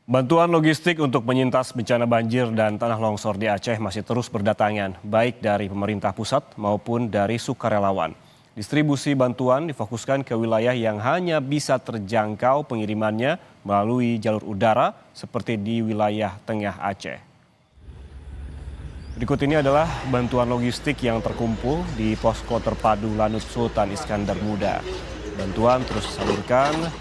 Bantuan logistik untuk penyintas bencana banjir dan tanah longsor di Aceh masih terus berdatangan, baik dari pemerintah pusat maupun dari sukarelawan. Distribusi bantuan difokuskan ke wilayah yang hanya bisa terjangkau pengirimannya melalui jalur udara seperti di wilayah tengah Aceh. Berikut ini adalah bantuan logistik yang terkumpul di posko terpadu Lanut Sultan Iskandar Muda. Bantuan terus disalurkan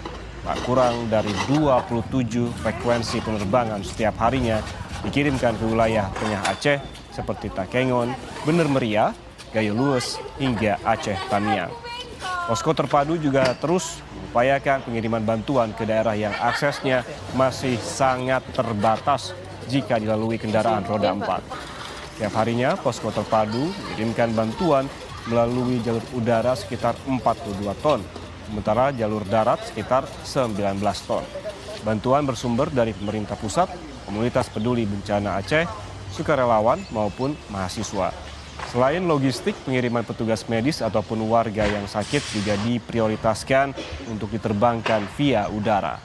tak kurang dari 27 frekuensi penerbangan setiap harinya dikirimkan ke wilayah tengah Aceh seperti Takengon, Bener Meriah, Gayo Lues, hingga Aceh Tamiang. Posko terpadu juga terus mengupayakan pengiriman bantuan ke daerah yang aksesnya masih sangat terbatas jika dilalui kendaraan roda 4. Setiap harinya, posko terpadu mengirimkan bantuan melalui jalur udara sekitar 42 ton, sementara jalur darat sekitar 19 ton. Bantuan bersumber dari pemerintah pusat, komunitas peduli bencana Aceh, sukarelawan maupun mahasiswa. Selain logistik, pengiriman petugas medis ataupun warga yang sakit juga diprioritaskan untuk diterbangkan via udara.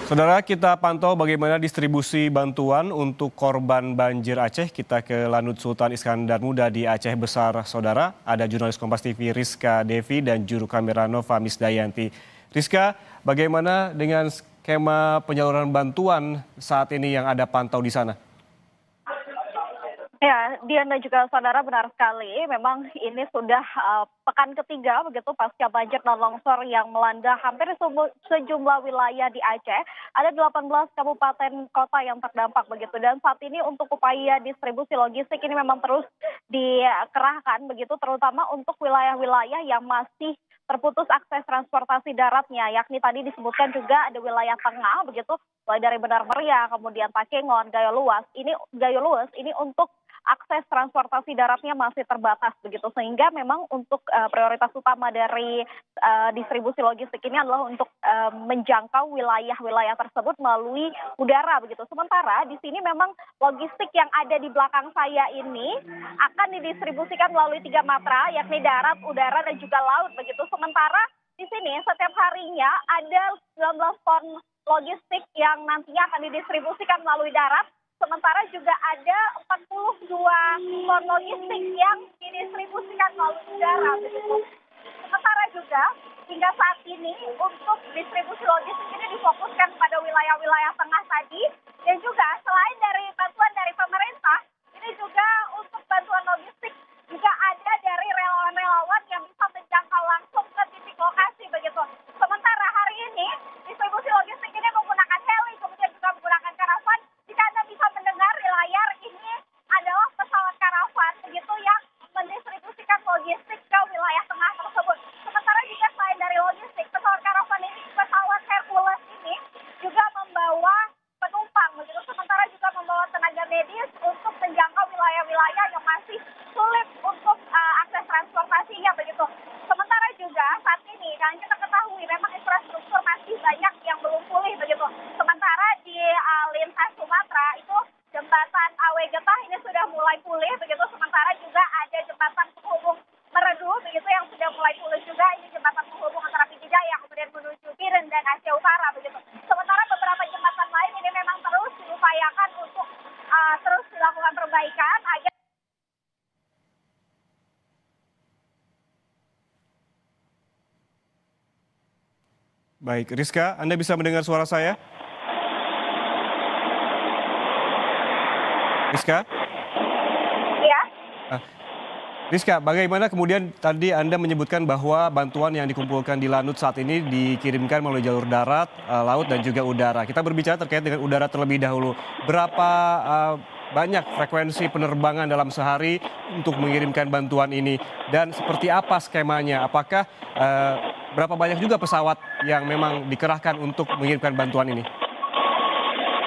Saudara, kita pantau bagaimana distribusi bantuan untuk korban banjir Aceh. Kita ke Lanut Sultan Iskandar Muda di Aceh Besar, saudara. Ada jurnalis Kompas TV Rizka Devi dan juru kamera Nova Misdayanti. Rizka, bagaimana dengan skema penyaluran bantuan saat ini yang ada pantau di sana? Ya, Dian dan juga saudara, benar sekali. Memang ini sudah pekan ketiga begitu pasca banjir dan longsor yang melanda hampir sejumlah wilayah di Aceh. Ada 18 kabupaten kota yang terdampak begitu. Dan saat ini untuk upaya distribusi logistik ini memang terus dikerahkan begitu, terutama untuk wilayah-wilayah yang masih terputus akses transportasi daratnya, yakni tadi disebutkan juga ada wilayah tengah begitu, mulai dari Benar Meriah, kemudian Takengon, Gayo Lues ini untuk akses transportasi daratnya masih terbatas begitu, sehingga memang untuk prioritas utama dari distribusi logistik ini adalah untuk menjangkau wilayah-wilayah tersebut melalui udara begitu. Sementara di sini memang logistik yang ada di belakang saya ini akan didistribusikan melalui 3 matra, yakni darat, udara dan juga laut begitu. Sementara di sini setiap harinya ada 19 ton logistik yang nantinya akan didistribusikan melalui darat. Sementara juga ada 42 ton logistik yang didistribusikan melalui udara begitu. Sementara juga hingga saat ini untuk distribusi logistik ini difokuskan pada wilayah-wilayah tengah tadi, dan juga selain dari bantuan dari pemerintah, ini juga untuk bantuan logistik juga ada dari relawan-relawan yang bisa menjangkau langsung ke titik lokasi begitu. Sementara hari ini distribusi logistik ini menggunakan heli, kemudian juga menggunakan karavan. Jika Anda bisa mendengar di layar, ini adalah pesawat karavan begitu yang mendistribusikan logistik ke wilayah tengah tersebut. Sementara juga selain dari logistik, pesawat karavan ini, pesawat Hercules ini juga membawa penumpang begitu. Sementara juga membawa tenaga medis untuk menjangkau wilayah-wilayah yang masih sulit untuk akses transportasinya begitu. Sementara juga saat ini kan kita ketahui memang infrastruktur masih banyak yang belum pulih begitu. Sementara di lintas Sumatera itu jembatan Awe Getah ini sudah mulai pulih begitu. Sementara juga ada jembatan penghubung Meredu begitu yang sudah mulai pulih juga. Ini jembatan penghubung antara Pidijaya kemudian menuju Biren dan Aceh Utara begitu. Sementara beberapa jembatan lain ini memang terus diupayakan untuk terus dilakukan perbaikan agar. Baik, Rizka, Anda bisa mendengar suara saya? Rizka? Ya. Ah, Rizka, bagaimana kemudian tadi Anda menyebutkan bahwa bantuan yang dikumpulkan di Lanut saat ini dikirimkan melalui jalur darat, laut, dan juga udara. Kita berbicara terkait dengan udara terlebih dahulu. Berapa banyak frekuensi penerbangan dalam sehari untuk mengirimkan bantuan ini? Dan seperti apa skemanya? Apakah berapa banyak juga pesawat yang memang dikerahkan untuk mengirimkan bantuan ini?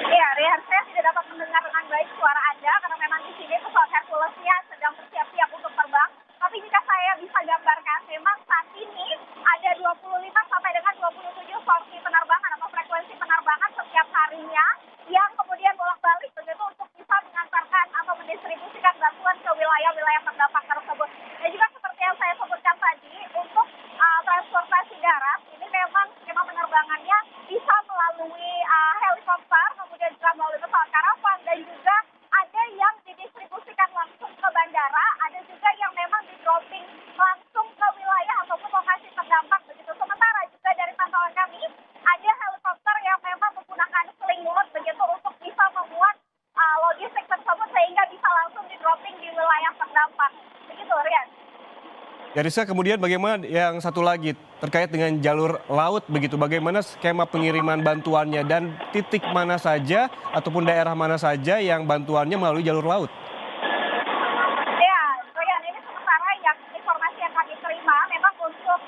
Ya, Rian, saya tidak dapat mendengar dengan baik suara Anda karena memang di sini pesawat Herculesnya sedang bersiap-siap untuk terbang. Tapi jika saya bisa gambarkan, memang saat ini ada 25 sampai dengan 27 sorti penerbangan atau frekuensi penerbangan setiap harinya yang kemudian bolak-balik begitu untuk bisa mengantarkan atau mendistribusikan bantuan ke wilayah-wilayah terdampak tersebut. Dan juga seperti yang Ya Rizka, kemudian bagaimana yang satu lagi terkait dengan jalur laut begitu, bagaimana skema pengiriman bantuannya dan titik mana saja ataupun daerah mana saja yang bantuannya melalui jalur laut? Ya, Rian, ini sementara yang informasi yang kami terima memang untuk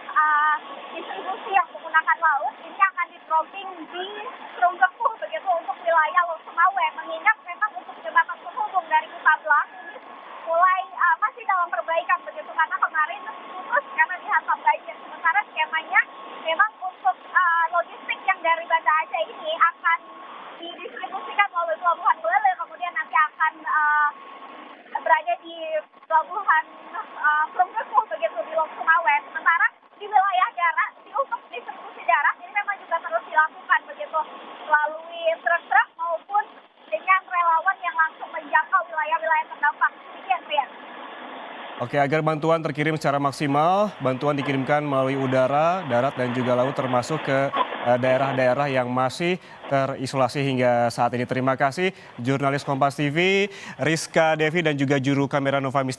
distribusi yang menggunakan laut ini akan di-dropping di Trunggepuh begitu untuk wilayah Losumawe. Mengingat memang untuk jembatan penghubung dari Utablang ini mulai masih dalam perbaikan begitu karena kemarin putus karena dihantam banjir. Sementara skemanya memang untuk logistik yang dari Banda Aceh ini akan didistribusikan melalui pelabuhan Buleleng, kemudian nanti akan berada di pelabuhan Trunggepuh begitu di Losumawe. Sementara di wilayah darat, untuk distribusi darat ini memang juga terus dilakukan begitu melalui truk-truk maupun dengan relawan yang langsung menjangkau wilayah-wilayah terdampak. Demikian, Rian. Oke, agar bantuan terkirim secara maksimal, bantuan dikirimkan melalui udara, darat, dan juga laut termasuk ke daerah-daerah yang masih terisolasi hingga saat ini. Terima kasih jurnalis Kompas TV, Rizka Devi, dan juga juru kamera Nova Mistis.